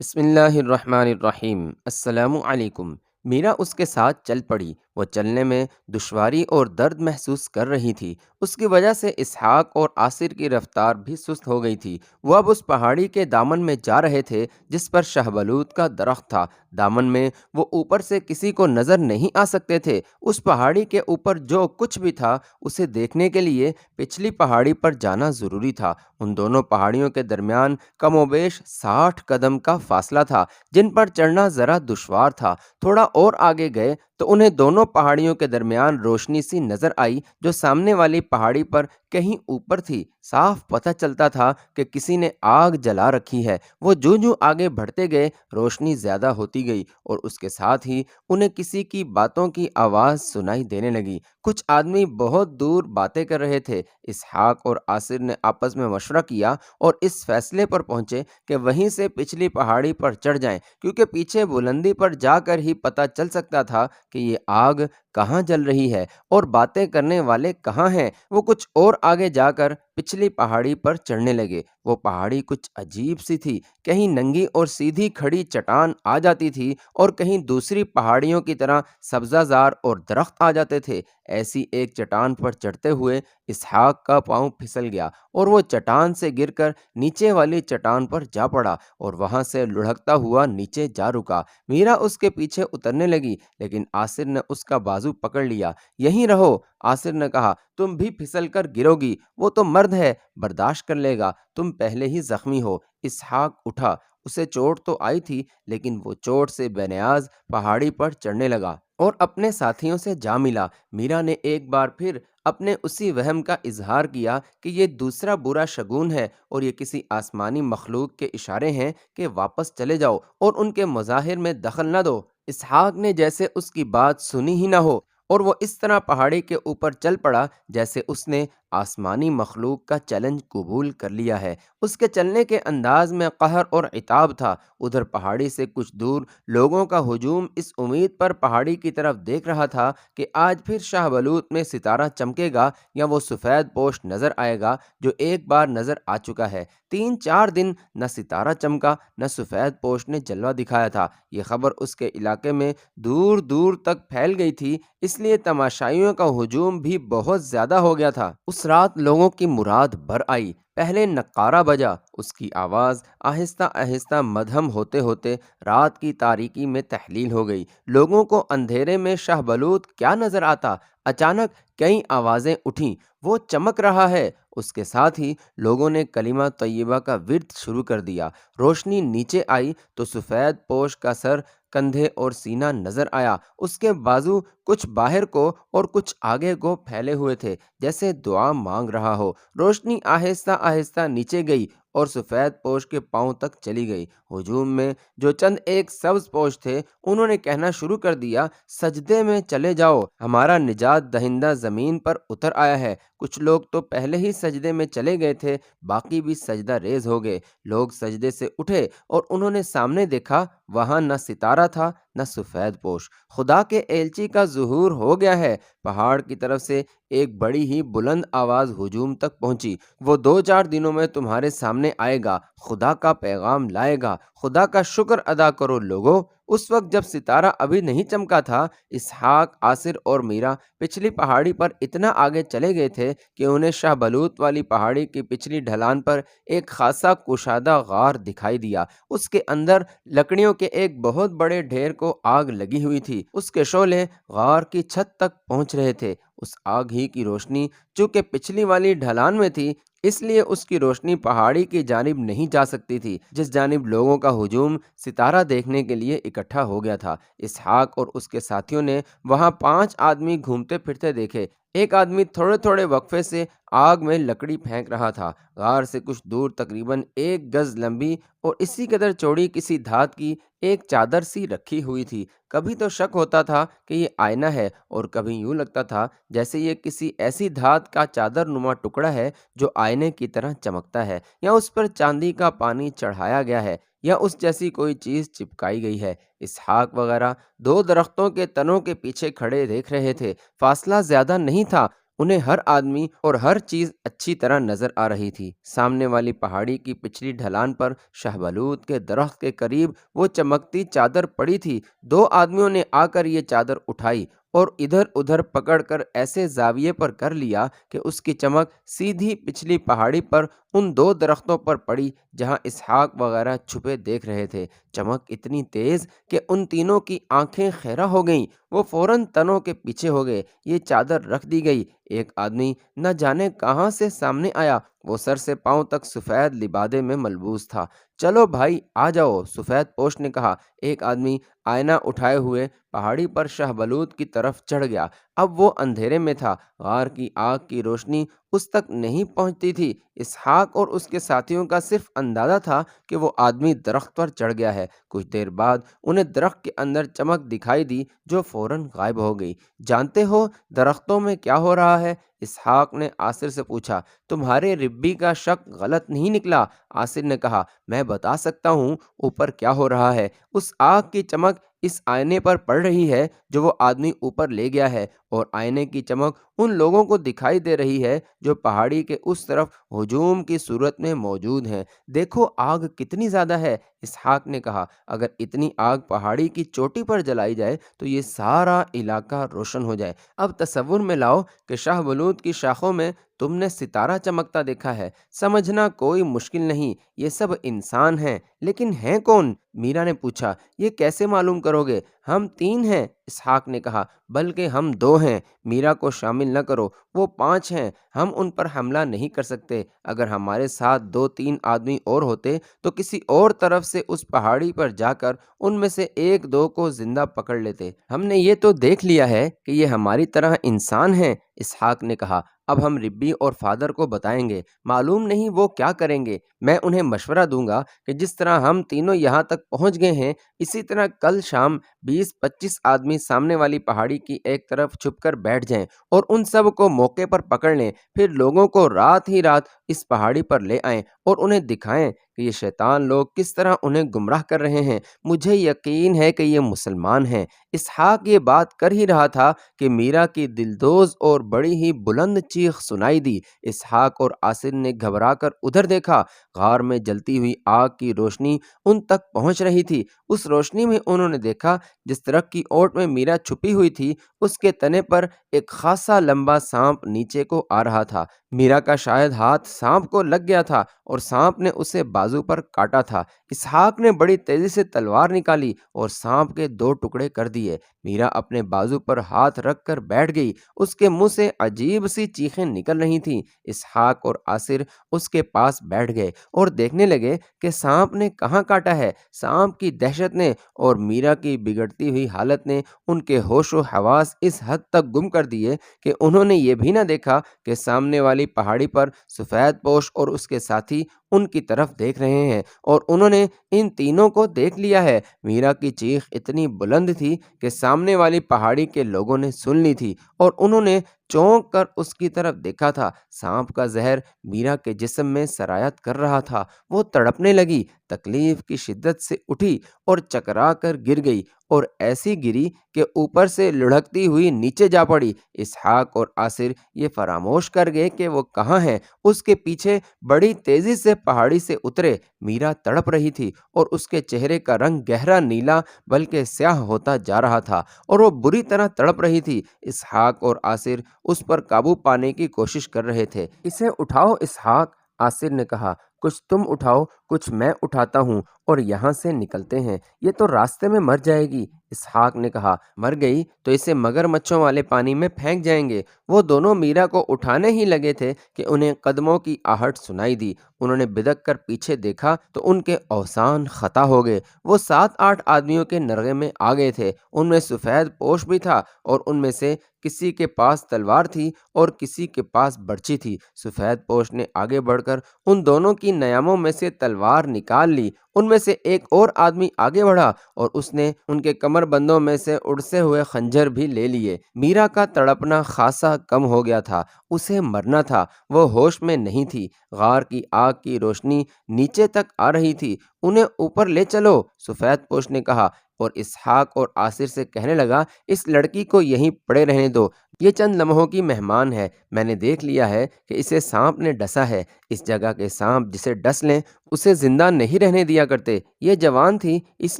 بسم اللہ الرحمن الرحیم۔ السلام علیکم۔ میرا اس کے ساتھ چل پڑی۔ وہ چلنے میں دشواری اور درد محسوس کر رہی تھی۔ اس کی وجہ سے اسحاق اور آصر کی رفتار بھی سست ہو گئی تھی۔ وہ اب اس پہاڑی کے دامن میں جا رہے تھے جس پر شہبلوت کا درخت تھا۔ دامن میں وہ اوپر سے کسی کو نظر نہیں آ سکتے تھے۔ اس پہاڑی کے اوپر جو کچھ بھی تھا اسے دیکھنے کے لیے پچھلی پہاڑی پر جانا ضروری تھا۔ ان دونوں پہاڑیوں کے درمیان کم و بیش 60 قدم کا فاصلہ تھا جن پر چڑھنا ذرا دشوار تھا۔ تھوڑا اور آگے گئے تو انہیں دونوں پہاڑیوں کے درمیان روشنی سی نظر آئی جو سامنے والی پہاڑی پر کہیں اوپر تھی۔ صاف پتہ چلتا تھا کہ کسی نے آگ جلا رکھی ہے۔ وہ جوں جوں آگے بڑھتے گئے روشنی زیادہ ہوتی گئی اور اس کے ساتھ ہی انہیں کسی کی باتوں کی آواز سنائی دینے لگی۔ کچھ آدمی بہت دور باتیں کر رہے تھے۔ اسحاق اور آصر نے آپس میں مشورہ کیا اور اس فیصلے پر پہنچے کہ وہیں سے پچھلی پہاڑی پر چڑھ جائیں، کیونکہ پیچھے بلندی پر جا کر ہی پتہ چل سکتا تھا کہ یہ آگ کہاں جل رہی ہے اور باتیں کرنے والے کہاں ہیں۔ وہ کچھ اور آگے جا کر پچھلی پہاڑی پر چڑھنے لگے۔ وہ پہاڑی کچھ عجیب سی تھی۔ کہیں ننگی اور سیدھی کھڑی چٹان آ جاتی تھی اور کہیں دوسری پہاڑیوں کی طرح سبزہ زار اور درخت آ جاتے تھے۔ ایسی ایک چٹان پر چڑھتے ہوئے اسحاق کا پاؤں پھسل گیا اور وہ چٹان سے گر کر نیچے والی چٹان پر جا پڑا اور وہاں سے لڑھکتا ہوا نیچے جا رکا۔ میرا اس کے پیچھے اترنے لگی لیکن آصر نے اس کا بازو پکڑ لیا۔ یہیں رہو، آصر نے کہا، تم بھی پھسل کر گرو گی۔ وہ تو مرد ہے، برداشت کر لے گا، تم پہلے ہی زخمی ہو۔ اسحاق اٹھا۔ اسے چوٹ تو آئی تھی لیکن وہ چوٹ سے بے نیاز پہاڑی پر چڑھنے لگا اور اپنے ساتھیوں سے جا ملا۔ میرا نے ایک بار پھر اپنے اسی وہم کا اظہار کیا کہ یہ دوسرا برا شگون ہے اور یہ کسی آسمانی مخلوق کے اشارے ہیں کہ واپس چلے جاؤ اور ان کے مظاہر میں دخل نہ دو۔ اسحاق نے جیسے اس کی بات سنی ہی نہ ہو اور وہ اس طرح پہاڑی کے اوپر چل پڑا جیسے اس نے آسمانی مخلوق کا چیلنج قبول کر لیا ہے۔ اس کے چلنے کے انداز میں قہر اور عتاب تھا۔ ادھر پہاڑی سے کچھ دور لوگوں کا ہجوم اس امید پر پہاڑی کی طرف دیکھ رہا تھا کہ آج پھر شاہ بلوت میں ستارہ چمکے گا یا وہ سفید پوش نظر آئے گا جو ایک بار نظر آ چکا ہے۔ 3-4 دن نہ ستارہ چمکا نہ سفید پوش نے جلوہ دکھایا تھا۔ یہ خبر اس کے علاقے میں دور دور تک پھیل گئی تھی، اس لیے تماشائیوں کا ہجوم بھی بہت زیادہ ہو گیا تھا۔ اس رات لوگوں کی مراد بھر آئی۔ پہلے نقارہ بجا، اس کی آواز آہستہ آہستہ مدھم ہوتے ہوتے رات کی تاریکی میں تحلیل ہو گئی۔ لوگوں کو اندھیرے میں شاہ بلوت کیا نظر آتا؟ اچانک کئی آوازیں اٹھیں، وہ چمک رہا ہے۔ اس کے ساتھ ہی لوگوں نے کلمہ طیبہ کا ورد شروع کر دیا۔ روشنی نیچے آئی تو سفید پوش کا سر، کندھے اور سینہ نظر آیا۔ اس کے بازو کچھ باہر کو اور کچھ آگے کو پھیلے ہوئے تھے جیسے دعا مانگ رہا ہو۔ روشنی آہستہ آہستہ نیچے گئی اور سفید پوش کے پاؤں تک چلی گئی۔ ہجوم میں جو چند ایک سبز پوش تھے انہوں نے کہنا شروع کر دیا، سجدے میں چلے جاؤ، ہمارا نجات دہندہ زمین پر اتر آیا ہے۔ کچھ لوگ تو پہلے ہی سجدے میں چلے گئے تھے، باقی بھی سجدہ ریز ہو گئے۔ لوگ سجدے سے اٹھے اور انہوں نے سامنے دیکھا، وہاں نہ ستارہ تھا نہ سفید پوش۔ خدا کے ایلچی کا ظہور ہو گیا ہے۔ پہاڑ کی طرف سے ایک بڑی ہی بلند آواز ہجوم تک پہنچی، وہ 2-4 دنوں میں تمہارے سامنے آئے گا، خدا کا پیغام لائے گا۔ خدا کا شکر ادا کرو لوگو۔ اس وقت جب ستارہ ابھی نہیں چمکا تھا، اسحاق، آصر اور میرا پچھلی پہاڑی پر اتنا آگے چلے گئے تھے کہ انہیں شاہ بلوت والی پہاڑی کی پچھلی ڈھلان پر ایک خاصا کشادہ غار دکھائی دیا۔ اس کے اندر لکڑیوں کے ایک بہت بڑے ڈھیر کو آگ لگی ہوئی تھی۔ اس کے شعلے غار کی چھت تک پہنچ رہے تھے۔ اس آگ ہی کی روشنی چونکہ پچھلی والی ڈھلان میں تھی اس لیے اس کی روشنی پہاڑی کی جانب نہیں جا سکتی تھی جس جانب لوگوں کا ہجوم ستارہ دیکھنے کے لیے اکٹھا ہو گیا تھا۔ اسحاق اور اس کے ساتھیوں نے وہاں 5 آدمی گھومتے پھرتے دیکھے۔ ایک آدمی تھوڑے تھوڑے وقفے سے آگ میں لکڑی پھینک رہا تھا۔ غار سے کچھ دور تقریباً 1 گز لمبی اور اسی قدر چوڑی کسی دھات کی ایک چادر سی رکھی ہوئی تھی۔ کبھی تو شک ہوتا تھا کہ یہ آئینہ ہے اور کبھی یوں لگتا تھا جیسے یہ کسی ایسی دھات کا چادر نما ٹکڑا ہے جو آئینے کی طرح چمکتا ہے، یا اس پر چاندی کا پانی چڑھایا گیا ہے، یا اس جیسی کوئی چیز چپکائی گئی ہے۔ اسحاق وغیرہ 2 درختوں کے تنوں کے پیچھے کھڑے دیکھ رہے تھے۔ فاصلہ زیادہ نہیں تھا، انہیں ہر آدمی اور ہر چیز اچھی طرح نظر آ رہی تھی۔ سامنے والی پہاڑی کی پچھلی ڈھلان پر شہبلوت کے درخت کے قریب وہ چمکتی چادر پڑی تھی۔ دو آدمیوں نے آ کر یہ چادر اٹھائی اور ادھر ادھر پکڑ کر ایسے زاویے پر کر لیا کہ اس کی چمک سیدھی پچھلی پہاڑی پر ان دو درختوں پر پڑی جہاں اسحاق وغیرہ چھپے دیکھ رہے تھے۔ چمک اتنی تیز کہ ان تینوں کی آنکھیں خیرہ ہو گئیں۔ وہ فوراً تنوں کے پیچھے ہو گئے۔ یہ چادر رکھ دی گئی۔ ایک آدمی نہ جانے کہاں سے سامنے آیا۔ وہ سر سے پاؤں تک سفید لبادے میں ملبوس تھا۔ چلو بھائی آ جاؤ، سفید پوش نے کہا۔ ایک آدمی آئینہ اٹھائے ہوئے پہاڑی پر شاہ بلوت کی طرف چڑھ گیا۔ اب وہ اندھیرے میں تھا۔ غار کی آگ کی روشنی اس تک نہیں پہنچتی تھی۔ اسحاق اور اس کے ساتھیوں کا صرف اندازہ تھا کہ وہ آدمی درخت پر چڑھ گیا ہے۔ کچھ دیر بعد انہیں درخت کے اندر چمک دکھائی دی جو فوراً غائب ہو گئی۔ جانتے ہو درختوں میں کیا ہو رہا ہے؟ اسحاق نے آصر سے پوچھا۔ تمہارے ربی کا شک غلط نہیں نکلا؟ آصر نے کہا، میں بتا سکتا ہوں اوپر کیا ہو رہا ہے۔ اس آگ کی چمک اس آئینے پر پڑ رہی ہے جو وہ آدمی اوپر لے گیا ہے، اور آئینے کی چمک ان لوگوں کو دکھائی دے رہی ہے جو پہاڑی کے اس طرف ہجوم کی صورت میں موجود ہیں۔ دیکھو آگ کتنی زیادہ ہے۔ اسحاق نے کہا، اگر اتنی آگ پہاڑی کی چوٹی پر جلائی جائے تو یہ سارا علاقہ روشن ہو جائے۔ اب تصور میں لاؤ کہ شاہ بلوت کی شاخوں میں تم نے ستارہ چمکتا دیکھا ہے۔ سمجھنا کوئی مشکل نہیں، یہ سب انسان ہیں۔ لیکن ہیں کون؟ میرا نے پوچھا۔ یہ کیسے معلوم کرو گے؟ ہم 3 ہیں، اسحاق نے کہا۔ بلکہ ہم 2 ہیں، میرا کو شامل نہ کرو، وہ 5 ہیں۔ ہم ان پر حملہ نہیں کر سکتے۔ اگر ہمارے ساتھ 2-3 آدمی اور ہوتے تو کسی اور طرف سے اس پہاڑی پر جا کر ان میں سے 1-2 کو زندہ پکڑ لیتے۔ ہم نے یہ تو دیکھ لیا ہے کہ یہ ہماری طرح انسان ہیں، اسحاق نے کہا۔ اب ہم ربی اور فادر کو بتائیں گے، معلوم نہیں وہ کیا کریں گے۔ میں انہیں مشورہ دوں گا کہ جس طرح ہم تینوں یہاں تک پہنچ گئے ہیں، اسی طرح کل شام 20-25 آدمی سامنے والی پہاڑی کی ایک طرف چھپ کر بیٹھ جائیں اور ان سب کو موقع پر پکڑ لیں۔ پھر لوگوں کو رات ہی رات اس پہاڑی پر لے آئیں اور انہیں دکھائیں کہ یہ شیطان لوگ کس طرح انہیں گمراہ کر رہے ہیں۔ مجھے یقین ہے کہ یہ مسلمان ہیں۔ اسحاق یہ بات کر ہی رہا تھا کہ میرا کی دلدوز اور بڑی ہی بلند چیخ سنائی دی۔ اسحاق اور آصر نے گھبرا کر ادھر دیکھا۔ غار میں جلتی ہوئی آگ کی روشنی ان تک پہنچ رہی تھی۔ اس روشنی میں انہوں نے دیکھا جس درخت کی اوٹ میں میرا چھپی ہوئی تھی، اس کے تنے پر ایک خاصا لمبا سانپ نیچے کو آ رہا تھا۔ میرا کا شاید ہاتھ سانپ کو لگ گیا تھا اور سانپ نے اسے بازو پر کاٹا تھا۔ اسحاق نے بڑی تیزی سے تلوار نکالی اور سانپ کے 2 ٹکڑے کر دیے۔ میرا اپنے بازو پر ہاتھ رکھ کر بیٹھ گئی۔ اس کے منہ سے عجیب سی چیخیں نکل رہی تھیں۔ اسحاق اور آصر اس کے پاس بیٹھ گئے اور دیکھنے لگے کہ سانپ نے کہاں کاٹا ہے۔ سانپ کی دہشت نے اور میرا کی بگڑتی ہوئی حالت نے ان کے ہوش و حواس اس حد تک گم کر دیے کہ انہوں نے یہ بھی نہ دیکھا کہ سامنے والی پہاڑی پر سفید پوش اور اس کے ساتھی ان کی طرف دیکھ رہے ہیں، اور انہوں نے ان تینوں کو دیکھ لیا ہے۔ میرا کی چیخ اتنی بلند تھی کہ سامنے والی پہاڑی کے لوگوں نے سن لی تھی، اور انہوں نے چونک کر اس کی طرف دیکھا تھا۔ سانپ کا زہر میرا کے جسم میں سرایت کر رہا تھا۔ وہ تڑپنے لگی، تکلیف کی شدت سے اٹھی اور چکرا کر گر گئی، اور ایسی گری کہ اوپر سے لڑھکتی ہوئی نیچے جا پڑی۔ اسحاق اور آصر یہ فراموش کر گئے کہ وہ کہاں ہیں۔ اس کے پیچھے بڑی تیزی سے پہاڑی سے اترے۔ میرا تڑپ رہی تھی اور اس کے چہرے کا رنگ گہرا نیلا بلکہ سیاہ ہوتا جا رہا تھا، اور وہ بری طرح تڑپ رہی تھی۔ اسحاق اور آصر اس پر قابو پانے کی کوشش کر رہے تھے۔ اسے اٹھاؤ اسحاق، آصر نے کہا۔ کچھ تم اٹھاؤ، کچھ میں اٹھاتا ہوں، اور یہاں سے نکلتے ہیں۔ یہ تو راستے میں مر جائے گی، اسحاق نے کہا۔ مر گئی تو اسے مگر مچھوں والے پانی میں پھینک جائیں گے۔ وہ دونوں میرا کو اٹھانے ہی لگے تھے کہ انہیں قدموں کی آہٹ سنائی دی۔ انہوں نے بدک کر پیچھے دیکھا تو ان کے اوسان خطا ہو گئے۔ وہ 7-8 آدمیوں کے نرغے میں آ گئے تھے۔ ان میں سفید پوش بھی تھا، اور ان میں سے کسی کے پاس تلوار تھی اور کسی کے پاس برچی تھی۔ سفید پوش نے آگے بڑھ کر ان دونوں کی نیاموں میں سے تلوار نکال لی۔ ان میں سے ایک اور آدمی آگے بڑھا اور اس نے ان کے کمر بندوں میں سے اڑسے ہوئے خنجر بھی لے لیے۔ میرا کا تڑپنا خاصا کم ہو گیا تھا، اسے مرنا تھا، وہ ہوش میں نہیں تھی۔ غار کی آگ کی روشنی نیچے تک آ رہی تھی۔ انہیں اوپر لے چلو، سفید پوش نے کہا۔ اور اسحاق اور آصر سے کہنے لگا، اس لڑکی کو یہیں پڑے رہنے دو، یہ چند لمحوں کی مہمان ہے، میں نے دیکھ لیا ہے کہ اسے سانپ نے ڈسا ہے، اس جگہ کے سانپ جسے ڈس لیں اسے زندہ نہیں رہنے دیا کرتے، یہ جوان تھی اس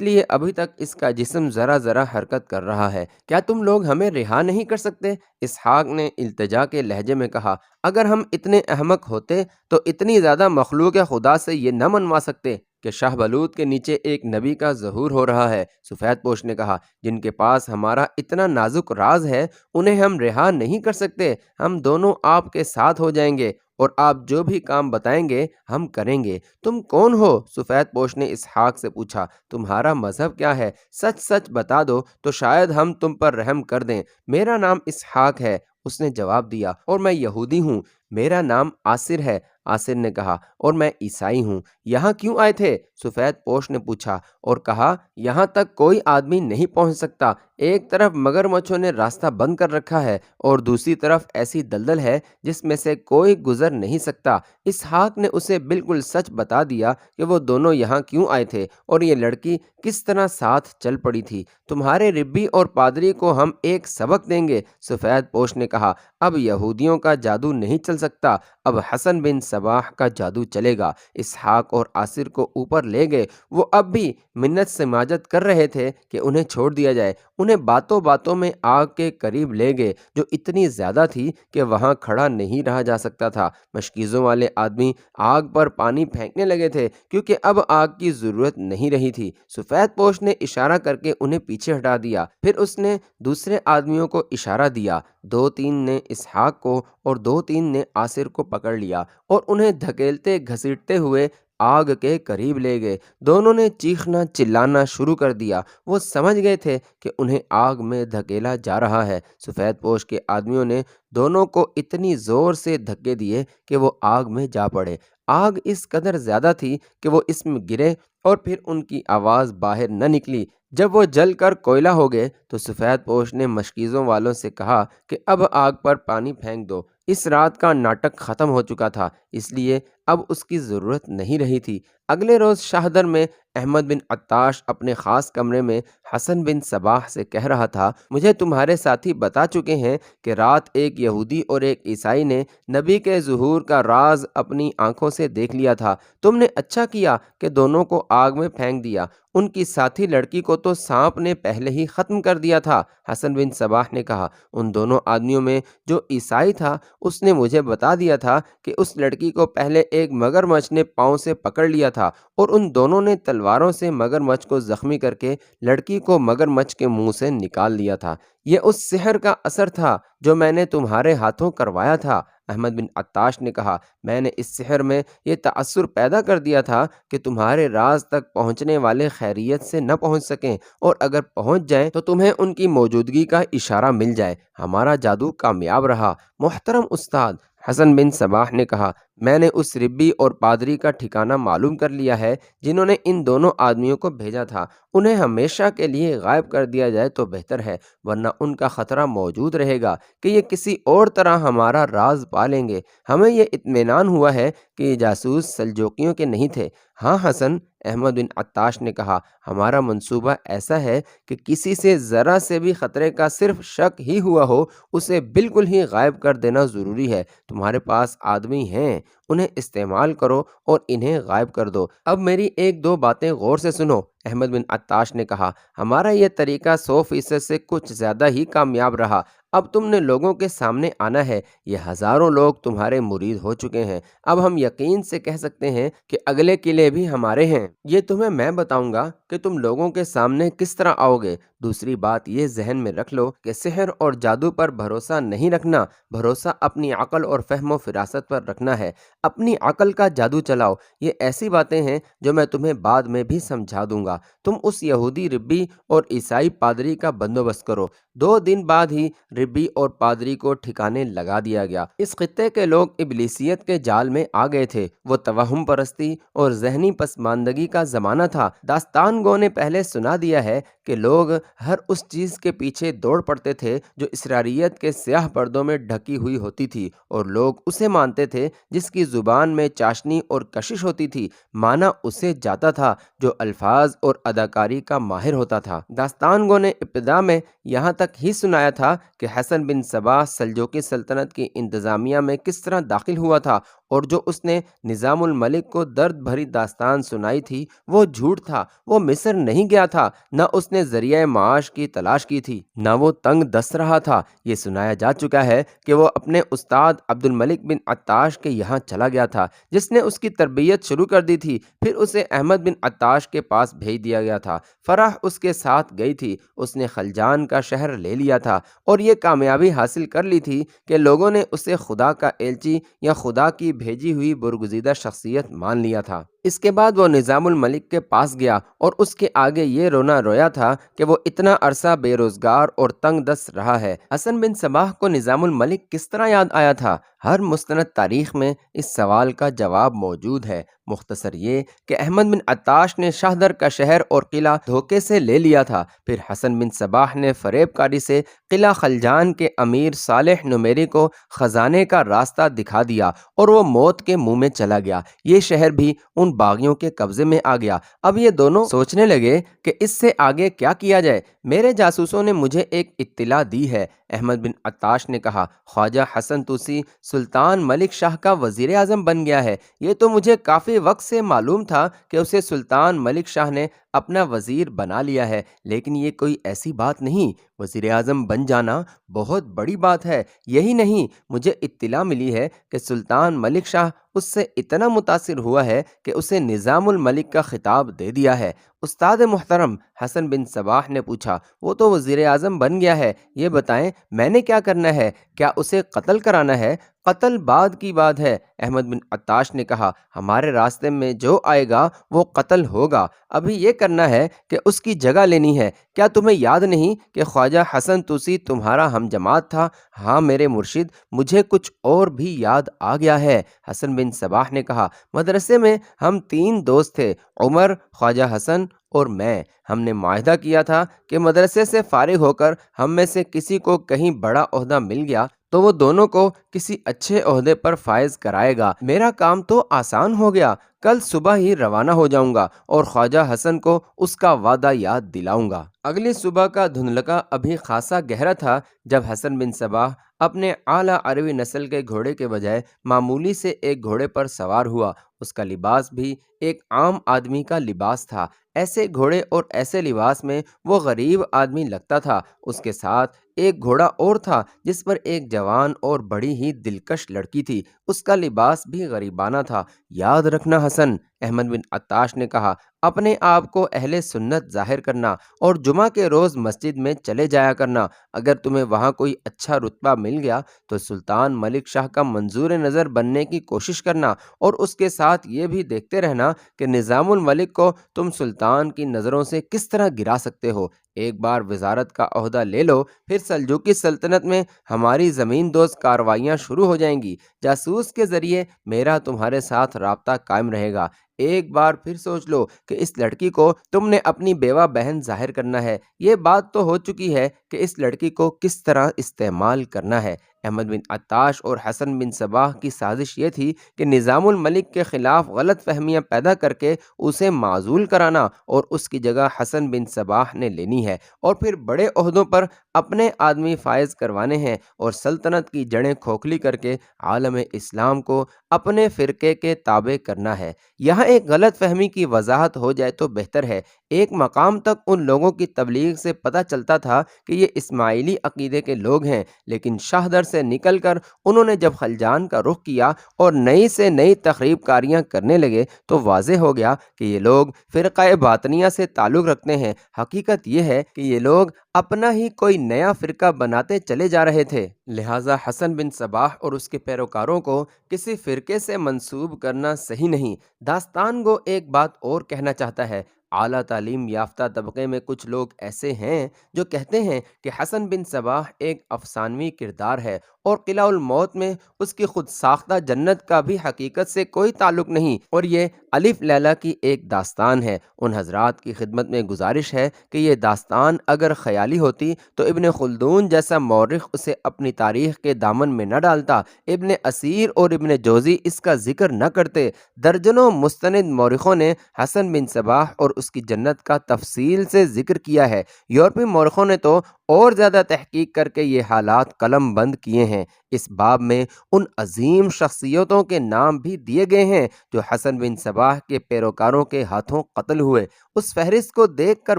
لیے ابھی تک اس کا جسم ذرا ذرا حرکت کر رہا ہے، کیا تم لوگ ہمیں رہا نہیں کر سکتے؟ اسحاق نے التجا کے لہجے میں کہا، اگر ہم اتنے احمق ہوتے تو اتنی زیادہ مخلوق خدا سے یہ نہ منوا سکتے کہ شاہ بلوط کے نیچے ایک نبی کا ظہور ہو رہا ہے۔ سفید پوش نے کہا، جن کے پاس ہمارا اتنا نازک راز ہے انہیں ہم رہا نہیں کر سکتے، ہم دونوں آپ کے ساتھ ہو جائیں گے اور آپ جو بھی کام بتائیں گے ہم کریں گے۔ تم کون ہو؟ سفید پوش نے اسحاق سے پوچھا، تمہارا مذہب کیا ہے؟ سچ سچ بتا دو تو شاید ہم تم پر رحم کر دیں۔ میرا نام اسحاق ہے، اس نے جواب دیا، اور میں یہودی ہوں۔ میرا نام آصر ہے، آصر نے کہا، اور میں عیسائی ہوں۔ یہاں کیوں آئے تھے؟ سفید پوش نے پوچھا اور کہا، یہاں تک کوئی آدمی نہیں پہنچ سکتا، ایک طرف مگر مچھوں نے راستہ بند کر رکھا ہے اور دوسری طرف ایسی دلدل ہے جس میں سے کوئی گزر نہیں سکتا۔ اسحاق نے اسے بالکل سچ بتا دیا کہ وہ دونوں یہاں کیوں آئے تھے اور یہ لڑکی کس طرح ساتھ چل پڑی تھی۔ تمہارے ربی اور پادری کو ہم ایک سبق دیں گے، سفید پوش نے کہا، اب یہودیوں کا جادو نہیں چل سکتا، اب حسن بن صباح کا جادو چلے گا۔ اسحاق اور آصر کو اوپر لے گئے، وہ اب بھی منت سماجت کر رہے تھے کہ انہیں چھوڑ دیا جائے، انہیں باتوں باتوں میں آگ کے قریب لے گئے جو اتنی زیادہ تھی کہ وہاں کھڑا نہیں رہا جا سکتا تھا۔ مشکیزوں والے آدمی آگ پر پانی پھینکنے لگے تھے کیونکہ اب آگ کی ضرورت نہیں رہی تھی۔ سفید پوش نے اشارہ کر کے انہیں پیچھے ہٹا دیا، پھر اس نے دوسرے آدمیوں کو اشارہ دیا، دو تین نے اسحاق کو اور دو تین نے آصر کو پکڑ لیا اور انہیں دھکیلتے گھسیٹتے ہوئے آگ کے قریب لے گئے۔ دونوں نے چیخنا چلانا شروع کر دیا، وہ سمجھ گئے تھے کہ انہیں آگ میں دھکیلا جا رہا ہے۔ سفید پوش کے آدمیوں نے دونوں کو اتنی زور سے دھکے دیے کہ وہ آگ میں جا پڑے۔ آگ اس قدر زیادہ تھی کہ وہ اس میں گرے اور پھر ان کی آواز باہر نہ نکلی۔ جب وہ جل کر کوئلہ ہو گئے تو سفید پوش نے مشکیزوں والوں سے کہا کہ اب آگ پر پانی پھینک دو۔ اس رات کا ناٹک ختم ہو چکا تھا، اس لیے اب اس کی ضرورت نہیں رہی تھی۔ اگلے روز شاہدر میں احمد بن عطاش اپنے خاص کمرے میں حسن بن صباح سے کہہ رہا تھا، مجھے تمہارے ساتھی بتا چکے ہیں کہ رات ایک یہودی اور ایک عیسائی نے نبی کے ظہور کا راز اپنی آنکھوں سے دیکھ لیا تھا۔ تم نے اچھا کیا کہ دونوں کو آگ میں پھینک دیا، ان کی ساتھی لڑکی کو تو سانپ نے پہلے ہی ختم کر دیا تھا۔ حسن بن صباح نے کہا، ان دونوں آدمیوں میں جو عیسائی تھا اس نے مجھے بتا دیا تھا کہ اس لڑکی کو پہلے ایک مگر مچھ نے پاؤں سے پکڑ لیا تھا اور ان دونوں نے تلواروں سے مگر مچھ کو زخمی کر کے لڑکی کو مگر مچھ کے منہ سے نکال لیا تھا۔ یہ اس سحر کا اثر تھا جو میں نے تمہارے ہاتھوں کروایا تھا۔ احمد بن عطاش نے کہا، میں نے اس سحر میں یہ تأثر پیدا کر دیا تھا کہ تمہارے راز تک پہنچنے والے خیریت سے نہ پہنچ سکیں، اور اگر پہنچ جائیں تو تمہیں ان کی موجودگی کا اشارہ مل جائے۔ ہمارا جادو کامیاب رہا۔ محترم استاد، حسن بن صباح نے کہا، میں نے اس ربی اور پادری کا ٹھکانہ معلوم کر لیا ہے جنہوں نے ان دونوں آدمیوں کو بھیجا تھا، انہیں ہمیشہ کے لیے غائب کر دیا جائے تو بہتر ہے، ورنہ ان کا خطرہ موجود رہے گا کہ یہ کسی اور طرح ہمارا راز پا لیں گے۔ ہمیں یہ اطمینان ہوا ہے کہ یہ جاسوس سلجوقیوں کے نہیں تھے۔ ہاں حسن، احمد بن عطاش نے کہا، ہمارا منصوبہ ایسا ہے کہ کسی سے ذرا سے بھی خطرے کا صرف شک ہی ہوا ہو اسے بالکل ہی غائب کر دینا ضروری ہے۔ تمہارے پاس آدمی ہیں، انہیں استعمال کرو اور انہیں غائب کر دو۔ اب میری ایک دو باتیں غور سے سنو، احمد بن عطاش نے کہا، ہمارا یہ طریقہ 100% سے کچھ زیادہ ہی کامیاب رہا۔ اب تم نے لوگوں کے سامنے آنا ہے، یہ ہزاروں لوگ تمہارے مرید ہو چکے ہیں، اب ہم یقین سے کہہ سکتے ہیں کہ اگلے قلعے بھی ہمارے ہیں۔ یہ تمہیں میں بتاؤں گا کہ تم لوگوں کے سامنے کس طرح آؤ گے۔ دوسری بات یہ ذہن میں رکھ لو کہ سحر اور جادو پر بھروسہ نہیں رکھنا، بھروسہ اپنی عقل اور فہم و فراست پر رکھنا ہے۔ اپنی عقل کا جادو چلاؤ۔ یہ ایسی باتیں ہیں جو میں تمہیں بعد میں بھی سمجھا دوں گا۔ تم اس یہودی ربی اور عیسائی پادری کا بندوبست کرو۔ 2 دن بعد ہی ربی اور پادری کو ٹھکانے لگا دیا گیا۔ اس خطے کے لوگ ابلیسیت کے جال میں آ گئے تھے، وہ توہم پرستی اور ذہنی پسماندگی کا زمانہ تھا۔ داستان گو نے پہلے سنا دیا ہے کہ لوگ ہر اس چیز کے پیچھے دوڑ پڑتے تھے جو اسراریت کے سیاہ پردوں میں ڈھکی ہوئی ہوتی تھی، اور لوگ اسے مانتے تھے جس کی زبان میں چاشنی اور کشش ہوتی تھی، مانا اسے جاتا تھا جو الفاظ اور اداکاری کا ماہر ہوتا تھا۔ داستان گو نے ابتدا میں یہاں تک ہی سنایا تھا کہ حسن بن صباح سلجوقی سلطنت کی انتظامیہ میں کس طرح داخل ہوا تھا، اور جو اس نے نظام الملک کو درد بھری داستان سنائی تھی وہ جھوٹ تھا۔ وہ مصر نہیں گیا تھا، نہ اس نے ذریعہ معاش کی تلاش کی تھی، نہ وہ تنگ دست رہا تھا۔ یہ سنایا جا چکا ہے کہ وہ اپنے استاد عبد الملک بن عطاش کے یہاں چلا گیا تھا، جس نے اس کی تربیت شروع کر دی تھی۔ پھر اسے احمد بن عطاش کے پاس بھیج دیا گیا تھا۔ فرح اس کے ساتھ گئی تھی، اس نے خلجان کا شہر لے لیا تھا، اور یہ کامیابی حاصل کر لی تھی کہ لوگوں نے اسے خدا کا ایلچی یا خدا کی بھیجی ہوئی برگزیدہ شخصیت مان لیا تھا۔ اس کے بعد وہ نظام الملک کے پاس گیا اور اس کے آگے یہ رونا رویا تھا کہ وہ اتنا عرصہ بے روزگار اور تنگ دست رہا ہے۔ حسن بن صباح کو نظام الملک کس طرح یاد آیا تھا؟ ہر مستند تاریخ میں اس سوال کا جواب موجود ہے۔ مختصر یہ کہ احمد بن عطاش نے شاہدر کا شہر اور قلعہ دھوکے سے لے لیا تھا۔ پھر حسن بن صباح نے فریب کاری سے قلعہ خلجان کے امیر صالح نمیری کو خزانے کا راستہ دکھا دیا، اور وہ موت کے منہ میں چلا گیا۔ یہ شہر بھی ان باغیوں کے قبضے میں آ گیا۔ اب یہ دونوں سوچنے لگے کہ اس سے آگے کیا کیا جائے۔ میرے جاسوسوں نے مجھے ایک اطلاع دی ہے، احمد بن عطاش نے کہا۔ خواجہ حسن توسی سلطان ملک شاہ کا وزیر اعظم بن گیا ہے۔ یہ تو مجھے کافی وقت سے معلوم تھا کہ اسے سلطان ملک شاہ نے اپنا وزیر بنا لیا ہے، لیکن یہ کوئی ایسی بات نہیں۔ وزیر اعظم بن جانا بہت بڑی بات ہے۔ یہی نہیں، مجھے اطلاع ملی ہے کہ سلطان ملک شاہ اس سے اتنا متاثر ہوا ہے کہ اسے نظام الملک کا خطاب دے دیا ہے۔ استاد محترم، حسن بن صباح نے پوچھا، وہ تو وزیر اعظم بن گیا ہے، یہ بتائیں میں نے کیا کرنا ہے؟ کیا اسے قتل کرانا ہے؟ قتل بعد کی بات ہے، احمد بن عطاش نے کہا۔ ہمارے راستے میں جو آئے گا وہ قتل ہوگا۔ ابھی یہ کرنا ہے کہ اس کی جگہ لینی ہے۔ کیا تمہیں یاد نہیں کہ خواجہ حسن توسی تمہارا ہم جماعت تھا؟ ہاں میرے مرشد، مجھے کچھ اور بھی یاد آ گیا ہے، حسن بن صباح نے کہا۔ مدرسے میں ہم 3 دوست تھے، عمر، خواجہ حسن اور میں۔ ہم نے معاہدہ کیا تھا کہ مدرسے سے فارغ ہو کر ہم میں سے کسی کو کہیں بڑا عہدہ مل گیا تو وہ دونوں کو کسی اچھے عہدے پر فائز کرائے گا۔ میرا کام تو آسان ہو گیا، کل صبح ہی روانہ ہو جاؤں گا اور خواجہ حسن کو اس کا وعدہ یاد دلاؤں گا۔ اگلی صبح کا دھندلکا ابھی خاصا گہرا تھا جب حسن بن صباح اپنے اعلیٰ عربی نسل کے گھوڑے کے بجائے معمولی سے ایک گھوڑے پر سوار ہوا۔ اس کا لباس بھی ایک عام آدمی کا لباس تھا۔ ایسے گھوڑے اور ایسے لباس میں وہ غریب آدمی لگتا تھا۔ اس کے ساتھ ایک گھوڑا اور تھا جس پر ایک جوان اور بڑی ہی دلکش لڑکی تھی۔ اس کا لباس بھی غریبانہ تھا۔ یاد رکھنا حسن، احمد بن عطاش نے کہا، اپنے آپ کو اہل سنت ظاہر کرنا اور جمعہ کے روز مسجد میں چلے جایا کرنا۔ اگر تمہیں وہاں کوئی اچھا رتبہ مل گیا تو سلطان ملک شاہ کا منظور نظر بننے کی کوشش کرنا، اور اس کے ساتھ یہ بھی دیکھتے رہنا کہ نظام الملک کو تم سلطان کی نظروں سے کس طرح گرا سکتے ہو۔ ایک بار وزارت کا عہدہ لے لو، پھر سلجوقی سلطنت میں ہماری زمین دوز کارروائیاں شروع ہو جائیں گی۔ جاسوس کے ذریعے میرا تمہارے ساتھ رابطہ قائم رہے گا۔ ایک بار پھر سوچ لو کہ اس لڑکی کو تم نے اپنی بیوہ بہن ظاہر کرنا ہے۔ یہ بات تو ہو چکی ہے کہ اس لڑکی کو کس طرح استعمال کرنا ہے۔ احمد بن عطاش اور حسن بن صباح کی سازش یہ تھی کہ نظام الملک کے خلاف غلط فہمیاں پیدا کر کے اسے معزول کرانا، اور اس کی جگہ حسن بن صباح نے لینی ہے، اور پھر بڑے عہدوں پر اپنے آدمی فائز کروانے ہیں، اور سلطنت کی جڑیں کھوکھلی کر کے عالم اسلام کو اپنے فرقے کے تابع کرنا ہے۔ یہاں ایک غلط فہمی کی وضاحت ہو جائے تو بہتر ہے۔ ایک مقام تک ان لوگوں کی تبلیغ سے پتہ چلتا تھا کہ یہ اسماعیلی عقیدے کے لوگ ہیں، لیکن شاہدر سے نکل کر انہوں نے جب خلجان کا رخ کیا اور نئی سے نئی تخریب کاریاں کرنے لگے تو واضح ہو گیا کہ یہ لوگ فرقہ باطنیہ سے تعلق رکھتے ہیں۔ حقیقت یہ ہے کہ یہ لوگ اپنا ہی کوئی نیا فرقہ بناتے چلے جا رہے تھے۔ لہٰذا حسن بن صباح اور اس کے پیروکاروں کو کسی فرقے سے منسوب کرنا صحیح نہیں۔ داستان گو ایک بات اور کہنا چاہتا ہے، اعلیٰ تعلیم یافتہ طبقے میں کچھ لوگ ایسے ہیں جو کہتے ہیں کہ حسن بن صباح ایک افسانوی کردار ہے اور قلعہ الموت میں اس کی خود ساختہ جنت کا بھی حقیقت سے کوئی تعلق نہیں، اور یہ الف لیلہ کی ایک داستان ہے۔ ان حضرات کی خدمت میں گزارش ہے کہ یہ داستان اگر خیالی ہوتی تو ابن خلدون جیسا مورخ اسے اپنی تاریخ کے دامن میں نہ ڈالتا، ابن اسیر اور ابن جوزی اس کا ذکر نہ کرتے۔ درجنوں مستند مورخوں نے حسن بن صباح اور اس کی جنت کا تفصیل سے ذکر کیا ہے۔ یورپی مورخوں نے تو اور زیادہ تحقیق کر کے یہ حالات قلم بند کیے ہیں۔ اس باب میں ان عظیم شخصیتوں کے نام بھی دیے گئے ہیں جو حسن بن صباح کے پیروکاروں کے ہاتھوں قتل ہوئے۔ اس فہرست کو دیکھ کر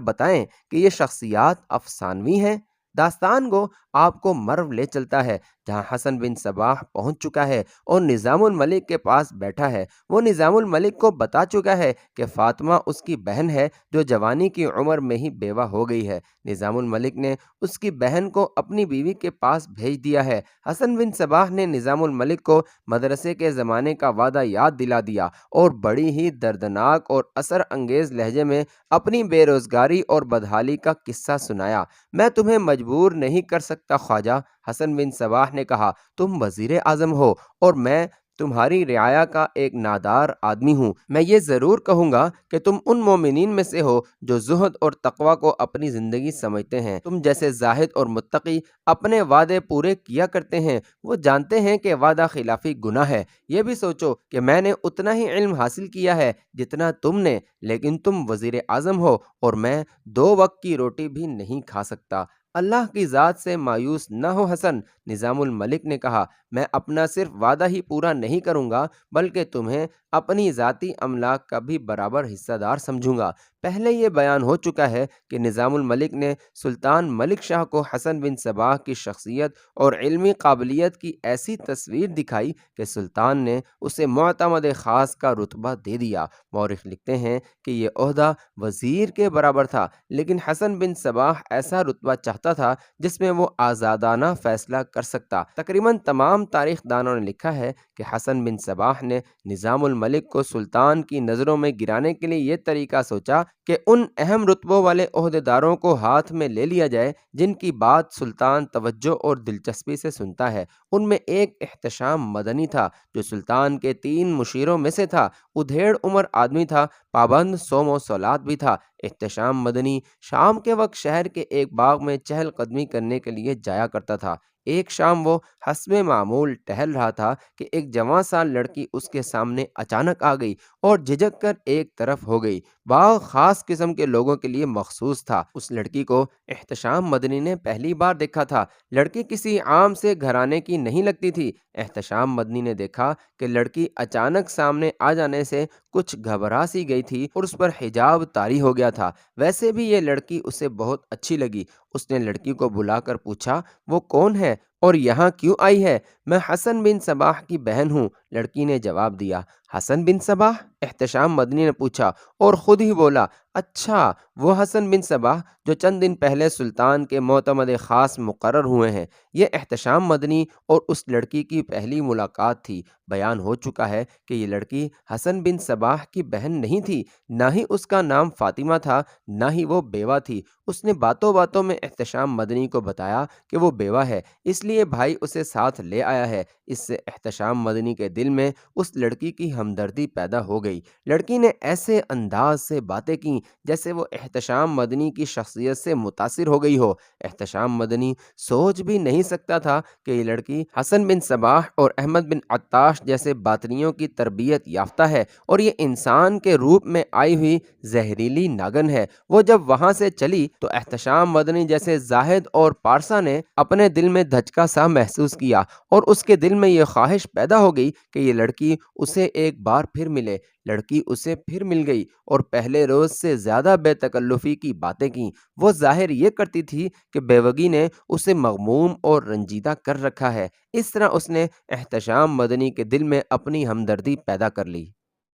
بتائیں کہ یہ شخصیات افسانوی ہیں۔ داستان گو آپ کو مرو لے چلتا ہے جہاں حسن بن صباح پہنچ چکا ہے اور نظام الملک کے پاس بیٹھا ہے۔ وہ نظام الملک کو بتا چکا ہے کہ فاطمہ اس کی بہن ہے جو جوانی کی عمر میں ہی بیوہ ہو گئی ہے۔ نظام الملک نے اس کی بہن کو اپنی بیوی کے پاس بھیج دیا ہے۔ حسن بن صباح نے نظام الملک کو مدرسے کے زمانے کا وعدہ یاد دلا دیا اور بڑی ہی دردناک اور اثر انگیز لہجے میں اپنی بے روزگاری اور بدحالی کا قصہ سنایا۔ میں تمہیں مجبور نہیں کر سکتا خواجہ، حسن بن صباح نے کہا، تم وزیر اعظم ہو اور میں تمہاری رعایا کا ایک نادار آدمی ہوں۔ میں یہ ضرور کہوں گا کہ تم ان مومنین میں سے ہو جو زہد اور تقوی کو اپنی زندگی سمجھتے ہیں۔ تم جیسے زاہد اور متقی اپنے وعدے پورے کیا کرتے ہیں۔ وہ جانتے ہیں کہ وعدہ خلافی گناہ ہے۔ یہ بھی سوچو کہ میں نے اتنا ہی علم حاصل کیا ہے جتنا تم نے، لیکن تم وزیر اعظم ہو اور میں 2 وقت کی روٹی بھی نہیں کھا سکتا۔ اللہ کی ذات سے مایوس نہ ہو حسن، نظام الملک نے کہا، میں اپنا صرف وعدہ ہی پورا نہیں کروں گا بلکہ تمہیں اپنی ذاتی املاک کا بھی برابر حصہ دار سمجھوں گا۔ پہلے یہ بیان ہو چکا ہے کہ نظام الملک نے سلطان ملک شاہ کو حسن بن صباح کی شخصیت اور علمی قابلیت کی ایسی تصویر دکھائی کہ سلطان نے اسے معتمد خاص کا رتبہ دے دیا۔ مورخ لکھتے ہیں کہ یہ عہدہ وزیر کے برابر تھا، لیکن حسن بن صباح ایسا رتبہ چاہتا تھا جس میں وہ آزادانہ فیصلہ کر سکتا۔ تقریباً تمام تاریخ دانوں نے لکھا ہے کہ حسن بن صباح نے نظام الملک کو سلطان کی نظروں میں گرانے کے لیے یہ طریقہ سوچا کہ ان اہم رتبوں والے عہدیداروں کو ہاتھ میں لے لیا جائے جن کی بات سلطان توجہ اور دلچسپی سے سنتا ہے۔ ان میں ایک احتشام مدنی تھا جو سلطان کے 3 مشیروں میں سے تھا۔ ادھیڑ عمر آدمی تھا، پابند صوم و صلات بھی تھا۔ احتشام مدنی شام کے وقت شہر کے ایک باغ میں چہل قدمی کرنے کے لیے جایا کرتا تھا۔ ایک شام وہ حسب معمول ٹہل رہا تھا کہ ایک جوان سال لڑکی اس کے سامنے اچانک آ گئی اور جھجک کر ایک طرف ہو گئی۔ باغ خاص قسم کے لوگوں کے لیے مخصوص تھا۔ اس لڑکی کو احتشام مدنی نے پہلی بار دیکھا تھا۔ لڑکی کسی عام سے گھرانے کی نہیں لگتی تھی۔ احتشام مدنی نے دیکھا کہ لڑکی اچانک سامنے آ جانے سے کچھ گھبرا سی گئی تھی اور اس پر حجاب طاری ہو گیا تھا۔ ویسے بھی یہ لڑکی اسے بہت اچھی لگی۔ اس نے لڑکی کو بلا کر پوچھا، وہ کون ہے اور یہاں کیوں آئی ہے؟ میں حسن بن صباح کی بہن ہوں، لڑکی نے جواب دیا۔ حسن بن صباح؟ احتشام مدنی نے پوچھا اور خود ہی بولا، اچھا وہ حسن بن صباح جو چند دن پہلے سلطان کے معتمد خاص مقرر ہوئے ہیں۔ یہ احتشام مدنی اور اس لڑکی کی پہلی ملاقات تھی۔ بیان ہو چکا ہے کہ یہ لڑکی حسن بن صباح کی بہن نہیں تھی، نہ ہی اس کا نام فاطمہ تھا، نہ ہی وہ بیوہ تھی۔ اس نے باتوں باتوں میں احتشام مدنی کو بتایا کہ وہ بیوہ ہے، اس لیے بھائی اسے ساتھ لے آیا ہے۔ اس سے احتشام مدنی کے دل میں اس لڑکی کی ہمدردی پیدا ہو گئی۔ لڑکی نے ایسے انداز سے باتیں کیں جیسے وہ احتشام مدنی کی شخصیت سے متاثر ہو گئی ہو۔ احتشام مدنی سوچ بھی نہیں سکتا تھا کہ یہ لڑکی حسن بن صباح اور احمد بن عطاش جیسے باطنیوں کی تربیت یافتہ ہے اور یہ انسان کے روپ میں آئی ہوئی زہریلی ناگن ہے۔ وہ جب وہاں سے چلی تو احتشام مدنی جیسے زاہد اور پارسا نے اپنے دل میں دھچکا سا محسوس کیا اور اس کے دل میں یہ خواہش پیدا ہو گئی کہ یہ لڑکی اسے ایک بار پھر ملے۔ لڑکی اسے پھر مل گئی اور پہلے روز سے زیادہ بے تکلفی کی باتیں کیں۔ وہ ظاہر یہ کرتی تھی کہ بیوگی نے اسے مغموم اور رنجیدہ کر رکھا ہے۔ اس طرح اس نے احتشام مدنی کے دل میں اپنی ہمدردی پیدا کر لی۔